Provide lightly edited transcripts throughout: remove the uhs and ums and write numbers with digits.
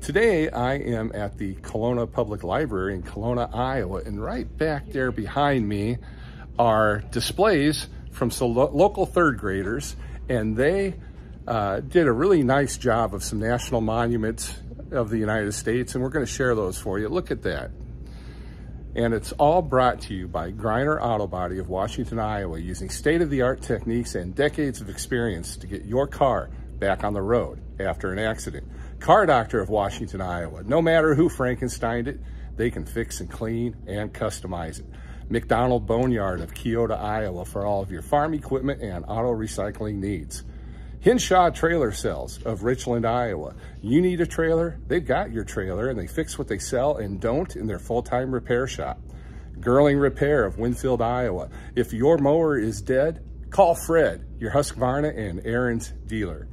Today I am at the Kalona Public Library in Kalona, Iowa, and right back there behind me are displays from some local third graders, and they did a really nice job of some national monuments of the United States, and we're going to share those for you. Look at that. And it's all brought to you by Griner Auto Body of Washington, Iowa, using state-of-the-art techniques and decades of experience to get your car back on the road after an accident. Car Doctor of Washington, Iowa. No matter who Frankensteined it, they can fix and clean and customize it. McDonald Boneyard of Keota, Iowa, for all of your farm equipment and auto recycling needs. Hinshaw Trailer Sales of Richland, Iowa. You need a trailer? They've got your trailer, and they fix what they sell and don't in their full-time repair shop. Girling Repair of Winfield, Iowa. If your mower is dead, call Fred, your Husqvarna and Aaron's dealer.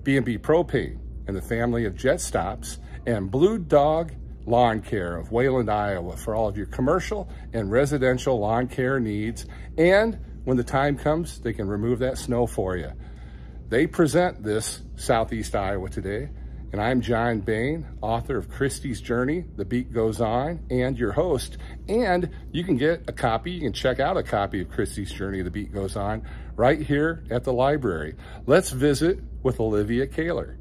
B&B Propane and the family of Jet Stops, and Blue Dog Lawn Care of Wayland, Iowa, for all of your commercial and residential lawn care needs. And when the time comes, they can remove that snow for you. They present this Southeast Iowa Today, and I'm John Bain, author of Christie's Journey, The Beat Goes On, and your host. And you can get a copy, you can check out a copy of Christie's Journey, The Beat Goes On, right here at the library. Let's visit with Olivia Kahler.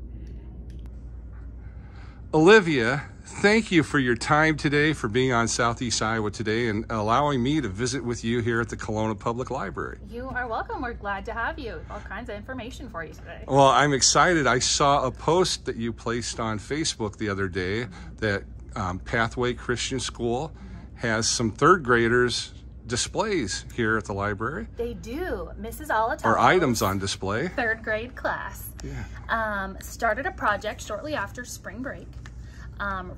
Olivia, thank you for your time today, for being on Southeast Iowa Today and allowing me to visit with you here at the Kalona Public Library. You are welcome. We're glad to have you. All kinds of information for you today. Well, I'm excited. I saw a post that you placed on Facebook the other day that Pathway Christian School has some third graders displays here at the library. They do. Mrs. Alatalo, or items on display. Third grade class. Yeah. Started a project shortly after spring break,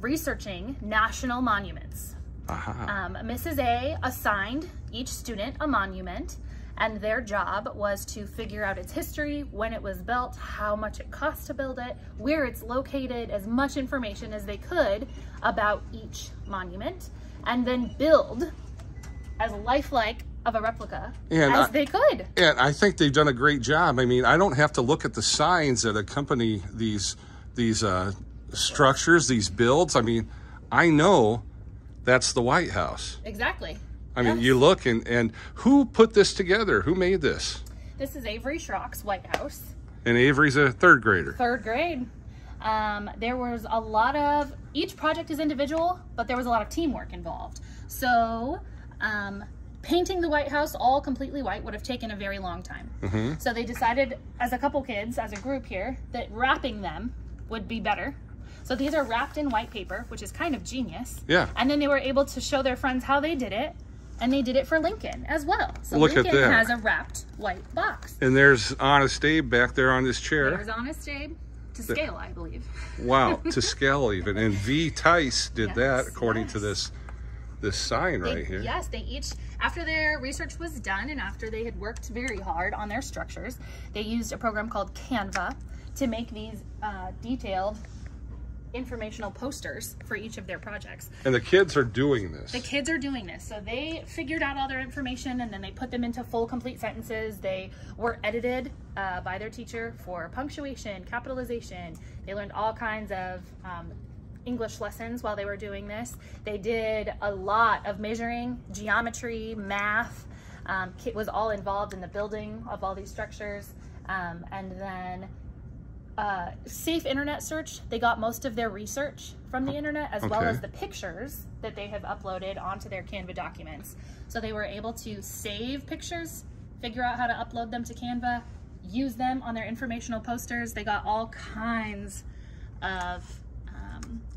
researching national monuments. Mrs. A assigned each student a monument, and their job was to figure out its history, when it was built, how much it cost to build it, where it's located, as much information as they could about each monument, and then build as lifelike of a replica as they could. And I think they've done a great job. I mean, I don't have to look at the signs that accompany these structures, these builds. I mean, I know that's the White House. Exactly. I mean, you look and who put this together? Who made this? This is Avery Schrock's White House. And Avery's a third grader. Third grade. There was a lot of, each project is individual, but there was a lot of teamwork involved. So painting the White House all completely white would have taken a very long time. So they decided as a couple kids, as a group here, that wrapping them would be better. So these are wrapped in white paper, which is kind of genius. Yeah. And then they were able to show their friends how they did it, and they did it for Lincoln as well. So look Lincoln at that. has a wrapped white box. And there's Honest Abe back there on this chair. There's Honest Abe. To scale, I believe. Wow, to scale even. And V. Tice did that according to this sign right here. Yes, they each, after their research was done and after they had worked very hard on their structures, they used a program called Canva to make these detailed informational posters for each of their projects. And the kids are doing this. The kids are doing this. So they figured out all their information and then they put them into full, complete sentences. They were edited by their teacher for punctuation, capitalization. They learned all kinds of English lessons while they were doing this. They did a lot of measuring, geometry, math. Kit was all involved in the building of all these structures. And then safe internet search. They got most of their research from the internet, as well as the pictures that they have uploaded onto their Canva documents. So they were able to save pictures, figure out how to upload them to Canva, use them on their informational posters. They got all kinds of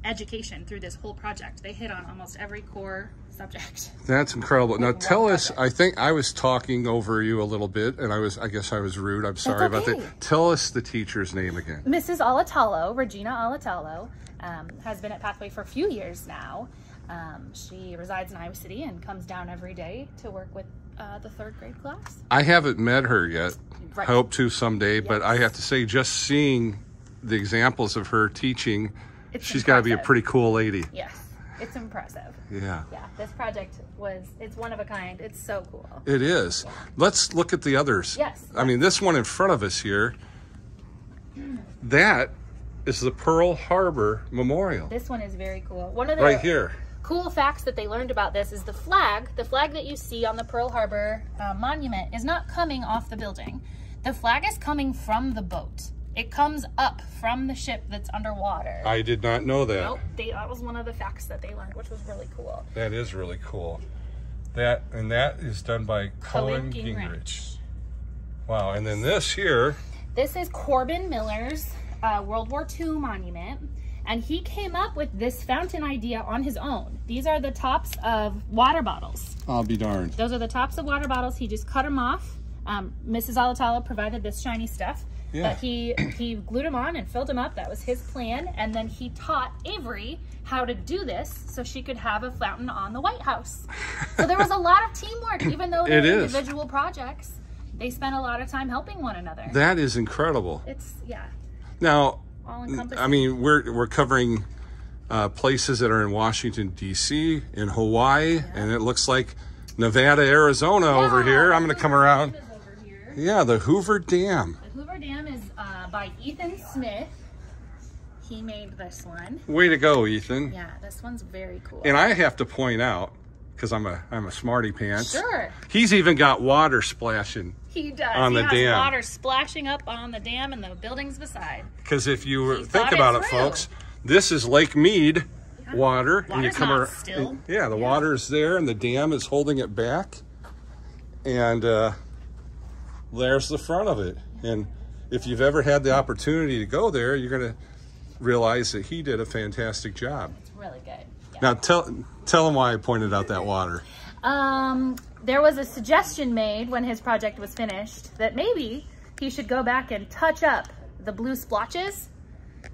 education through this whole project. They hit on almost every core subject. That's incredible. Now tell us, I think I was talking over you a little bit and I guess I was rude. I'm sorry about that. Tell us the teacher's name again. Mrs. Alatalo, Regina Alatalo, has been at Pathway for a few years now. She resides in Iowa City and comes down every day to work with the third grade class. I haven't met her yet. Right. Hope to someday, but I have to say, just seeing the examples of her teaching, she's got to be a pretty cool lady. Yes, it's impressive. Yeah. Yeah, this project it's one of a kind. It's so cool. It is. Yeah. Let's look at the others. Yes. I mean, this one in front of us here, that is the Pearl Harbor Memorial. This one is very cool. One of the right here. Cool facts that they learned about this is the flag that you see on the Pearl Harbor monument is not coming off the building. The flag is coming from the boat. It comes up from the ship that's underwater. I did not know that. Nope, that was one of the facts that they learned, which was really cool. That is really cool. That is done by Cullen Gingrich. Wow, and then this here. This is Corbin Miller's World War II monument. And he came up with this fountain idea on his own. These are the tops of water bottles. I'll be darned. Those are the tops of water bottles. He just cut them off. Mrs. Alatalo provided this shiny stuff. Yeah. But he glued them on and filled them up. That was his plan. And then he taught Avery how to do this so she could have a fountain on the White House. So there was a lot of teamwork, even though they're individual projects. They spent a lot of time helping one another. That is incredible. It's, yeah. Now, I mean, we're covering places that are in Washington, D.C., in Hawaii, and it looks like Nevada, Arizona over here. I'm going to come around. Yeah, the Hoover Dam. The Hoover Dam is by Ethan Smith. He made this one. Way to go, Ethan. Yeah, this one's very cool. And I have to point out, because I'm a smarty pants. Sure. He's even got water splashing. He does. On the dam. He has water splashing up on the dam and the buildings beside. Because if you think about it, folks, this is Lake Mead water, and you come around. Still. Yeah, the water is there, and the dam is holding it back, and there's the front of it. And if you've ever had the opportunity to go there, you're going to realize that he did a fantastic job. It's really good. Yeah. Now tell him why I pointed out that water. There was a suggestion made when his project was finished that maybe he should go back and touch up the blue splotches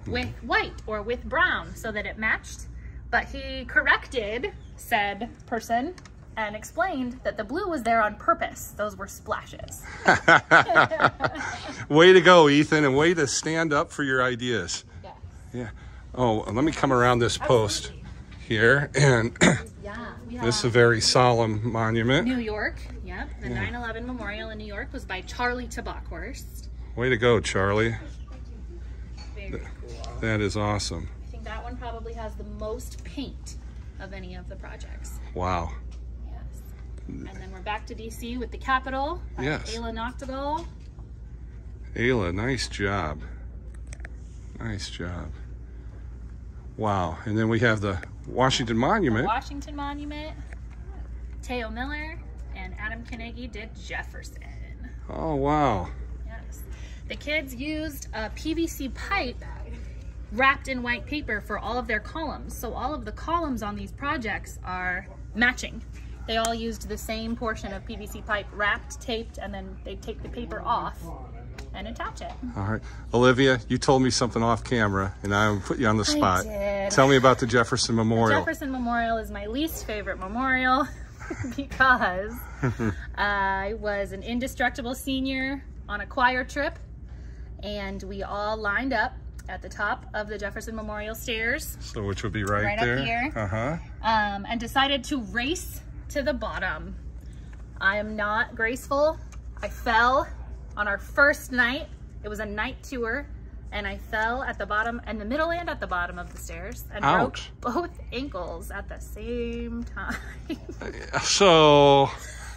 with white or with brown so that it matched. But he corrected said person and explained that the blue was there on purpose. Those were splashes. Way to go, Ethan, and way to stand up for your ideas. Yes. Yeah. Oh, let me come around this post here, and this is a very solemn monument. New York, yep. The 9/11 memorial in New York was by Charlie Tabackhorst. Way to go, Charlie. Very cool. That is awesome. I think that one probably has the most paint of any of the projects. Wow. Yes. And then we're back to DC with the Capitol. Yes. Ayla Noctegal. Ayla, nice job. Nice job. Wow. And then we have the Washington Monument. The Washington Monument. Teo Miller and Adam Carnegie did Jefferson. Oh, wow. Yes. The kids used a PVC pipe wrapped in white paper for all of their columns. So all of the columns on these projects are matching. They all used the same portion of PVC pipe wrapped, taped, and then they take the paper off and attach it. All right. Olivia, you told me something off camera, and I'm put you on the spot. I did. Tell me about the Jefferson Memorial. The Jefferson Memorial is my least favorite memorial because I was an indestructible senior on a choir trip, and we all lined up at the top of the Jefferson Memorial stairs. So which would be right there? Up here. Uh-huh. And decided to race to the bottom. I am not graceful. I fell on our first night. It was a night tour, and I fell at the bottom, in the middle and at the bottom of the stairs, and broke both ankles at the same time. So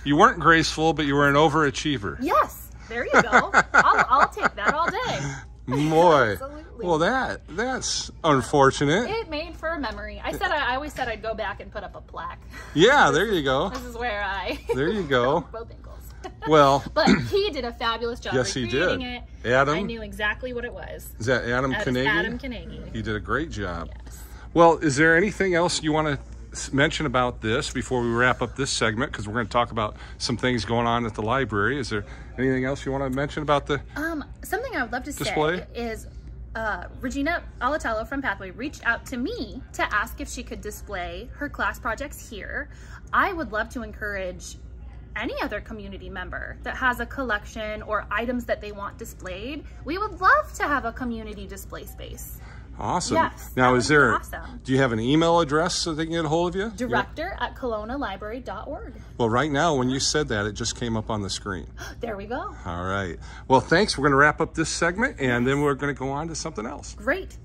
you weren't graceful, but you were an overachiever. Yes, there you go. I'll take that all day. Boy. Absolutely. Well, that's unfortunate. It made for a memory. I always said I'd go back and put up a plaque. Yeah, there you go. This is where I there you go. broke both ankles. Well, but he did a fabulous job recreating it. Adam? I knew exactly what it was. Is that Adam Carnegie? Adam Carnegie. He did a great job. Yes. Well, is there anything else you want to mention about this before we wrap up this segment? Because we're going to talk about some things going on at the library. Is there anything else you want to mention about the something I would love to display? Say is Regina Alatalo from Pathway reached out to me to ask if she could display her class projects here. I would love to encourage any other community member that has a collection or items that they want displayed. We would love to have a community display space. Awesome. Yes, now, awesome. Do you have an email address so they can get a hold of you? director@kalonalibrary.org. Well, right now, when you said that, it just came up on the screen. There we go. All right. Well, thanks. We're going to wrap up this segment, and then we're going to go on to something else. Great.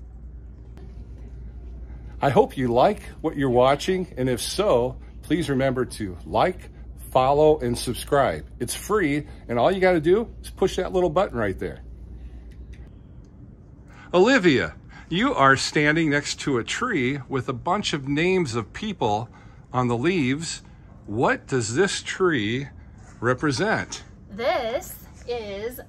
I hope you like what you're watching, and if so, please remember to like, follow, and subscribe. It's free, and all you got to do is push that little button right there. Olivia, you are standing next to a tree with a bunch of names of people on the leaves. What does this tree represent? This is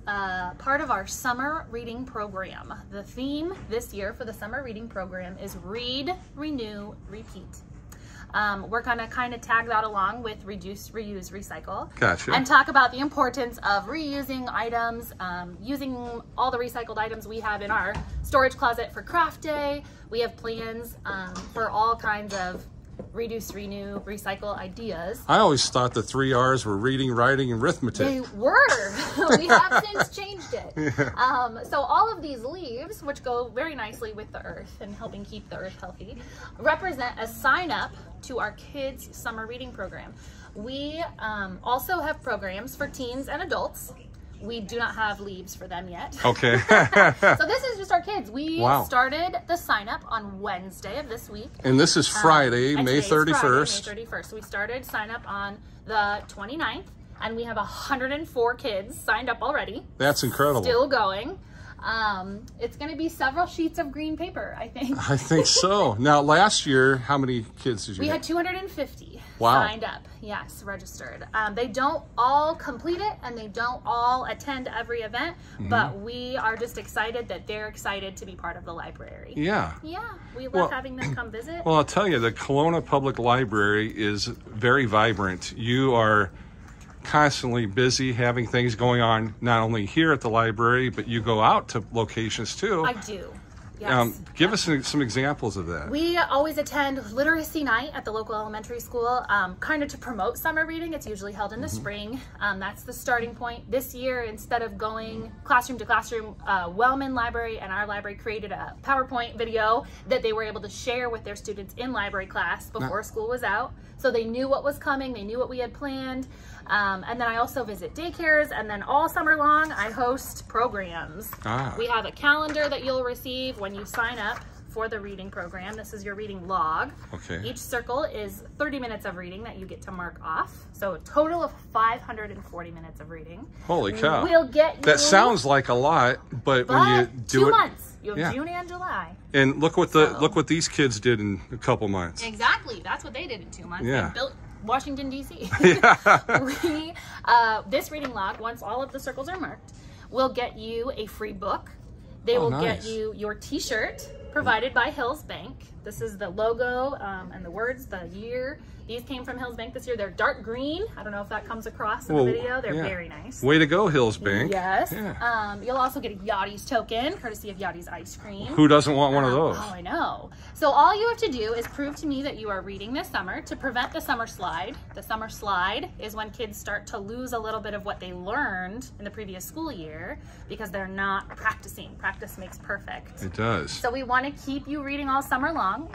part of our summer reading program. The theme this year for the summer reading program is Read, Renew, Repeat. We're gonna kind of tag that along with Reduce, Reuse, Recycle. Gotcha. And talk about the importance of reusing items, using all the recycled items we have in our storage closet for craft day. We have plans for all kinds of reduce, renew, recycle ideas. I always thought the 3 R's were reading, writing, and arithmetic. They were. We have since changed it. Yeah. So all of these leaves, which go very nicely with the earth and helping keep the earth healthy, represent a sign up to our kids' summer reading program. We also have programs for teens and adults. We do not have leaves for them yet. Okay. So this is just our kids. We started the sign up on Wednesday of this week. And this is Friday, May 31st. Friday, May 31st. So we started sign up on the 29th, and we have 104 kids signed up already. That's incredible. Still going. It's going to be several sheets of green paper, I think. I think so. Now, last year, how many kids did you We get? had 250 Wow. signed up. Yes, registered. They don't all complete it, and they don't all attend every event, but we are just excited that they're excited to be part of the library. Yeah. Yeah, we love having them come visit. Well, I'll tell you, the Kalona Public Library is very vibrant. You are constantly busy having things going on, not only here at the library, but you go out to locations too. I do. Yes. Give us some examples of that. We always attend literacy night at the local elementary school, kind of to promote summer reading. It's usually held in the spring. That's the starting point. This year, instead of going classroom to classroom, Wellman Library and our library created a PowerPoint video that they were able to share with their students in library class before school was out. So they knew what was coming, they knew what we had planned. And then I also visit daycares, and then all summer long I host programs. We have a calendar that you'll receive when you sign up for the reading program. This is your reading log. Okay. Each circle is 30 minutes of reading that you get to mark off. So a total of 540 minutes of reading. Holy cow. We'll get you... That sounds like a lot, but when you do 2 it... months. You have June and July. And look what these kids did in a couple months. Exactly. That's what they did in 2 months. Yeah. They built Washington, D.C. Yeah. This reading log, once all of the circles are marked, will get you a free book. They will get you your t-shirt provided by Hills Bank. This is the logo and the words, the year. These came from Hills Bank this year. They're dark green. I don't know if that comes across in the video. They're very nice. Way to go, Hills Bank. Yes. Yeah. You'll also get a Yachty's token, courtesy of Yachty's Ice Cream. Who doesn't want one of those? Oh, I know. So all you have to do is prove to me that you are reading this summer to prevent the summer slide. The summer slide is when kids start to lose a little bit of what they learned in the previous school year because they're not practicing. Practice makes perfect. It does. So we want to keep you reading all summer long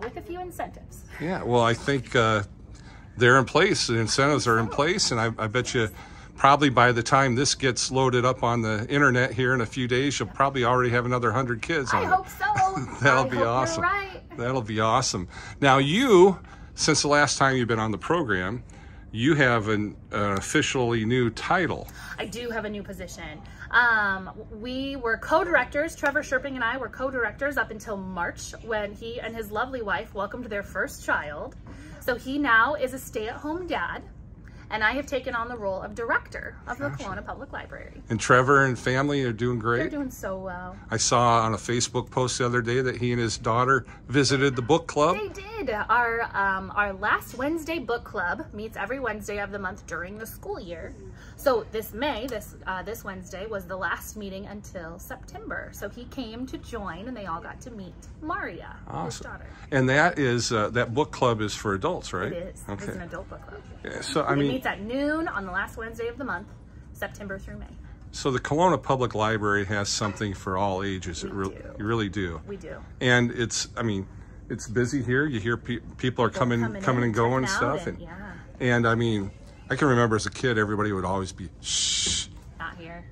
with a few incentives. Yeah, well, I think they're in place. The incentives are in place, and I bet you probably by the time this gets loaded up on the internet here in a few days, you'll probably already have another 100 kids on it. I hope so. That'll be awesome. You're right. That'll be awesome. Now you, since the last time you've been on the program, you have an officially new title. I do have a new position. We were co-directors, Trevor Sherping and I were co-directors up until March when he and his lovely wife welcomed their first child. So he now is a stay-at-home dad, and I have taken on the role of director of the Kalona Public Library. And Trevor and family are doing great? They're doing so well. I saw on a Facebook post the other day that he and his daughter visited the book club. They did. Our last Wednesday book club meets every Wednesday of the month during the school year. So this Wednesday was the last meeting until September. So he came to join, and they all got to meet Maria, his daughter. And that is that book club is for adults, right? It is. Okay. It's an adult book club. Yeah, so It meets at noon on the last Wednesday of the month, September through May. So the Kalona Public Library has something for all ages. You really do. We do. And it's busy here. You hear people are coming and going and stuff. And I mean, I can remember as a kid, everybody would always be, shh. Not here.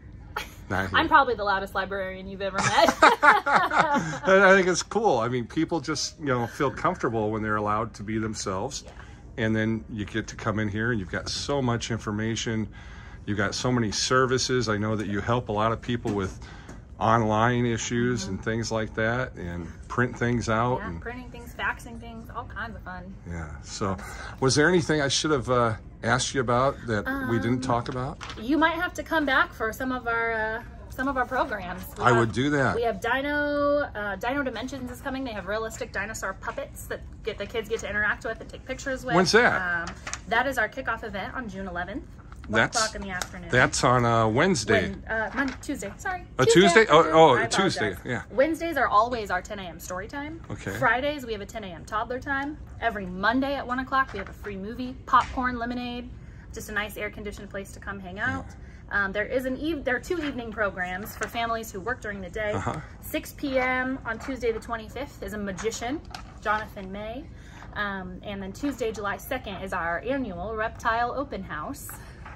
I'm probably the loudest librarian you've ever met. And I think it's cool. I mean, people just, you know, feel comfortable when they're allowed to be themselves. Yeah. And then you get to come in here and you've got so much information. You've got so many services. I know that you help a lot of people with online issues and things like that, and print things out. Yeah, and printing things, faxing things, all kinds of fun. Yeah. So was there anything I should have asked you about that we didn't talk about? You might have to come back for some of our programs. I would do that. We have Dino Dimensions is coming. They have realistic dinosaur puppets that the kids get to interact with and take pictures with. When's that? That is our kickoff event on June 11th. 1 o'clock in the afternoon. That's on Wednesday. Tuesday. Sorry. A Tuesday? Oh, I Tuesday. apologize. Yeah. Wednesdays are always our 10 a.m. story time. Okay. Fridays we have a 10 a.m. toddler time. Every Monday at 1 o'clock we have a free movie, popcorn, lemonade, just a nice air-conditioned place to come hang out. Yeah. There are 2 evening programs for families who work during the day. 6 p.m. on Tuesday the 25th is a magician, Jonathan May. And then Tuesday, July 2nd is our annual reptile open house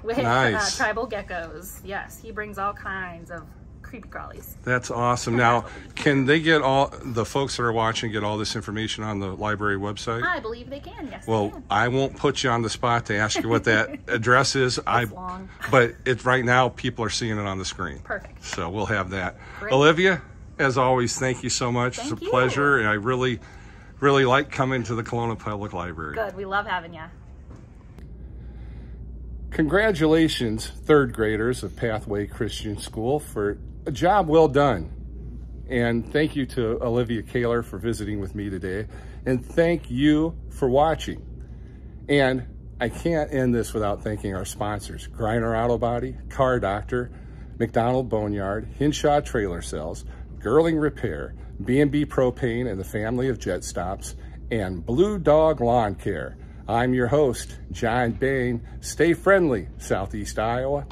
with tribal geckos. Yes, he brings all kinds of creepy crawlies. That's awesome. Now, can they get all the folks that are watching get all this information on the library website? I believe they can. Yes. Well, they can. I won't put you on the spot to ask you what that address is. It's long. But it's right now. People are seeing it on the screen. Perfect. So we'll have that. Great. Olivia, as always, thank you so much. Thank it's a you. pleasure, and I really like coming to the Kalona Public Library. Good. We love having you. Congratulations, third graders of Pathway Christian School, for a job well done. And thank you to Olivia Kahler for visiting with me today. And thank you for watching. And I can't end this without thanking our sponsors: Griner Auto Body, Car Doctor, McDonald Boneyard, Hinshaw Trailer Sales, Girling Repair, B&B Propane and the family of Jet Stops, and Blue Dog Lawn Care. I'm your host, John Bain. Stay friendly, Southeast Iowa.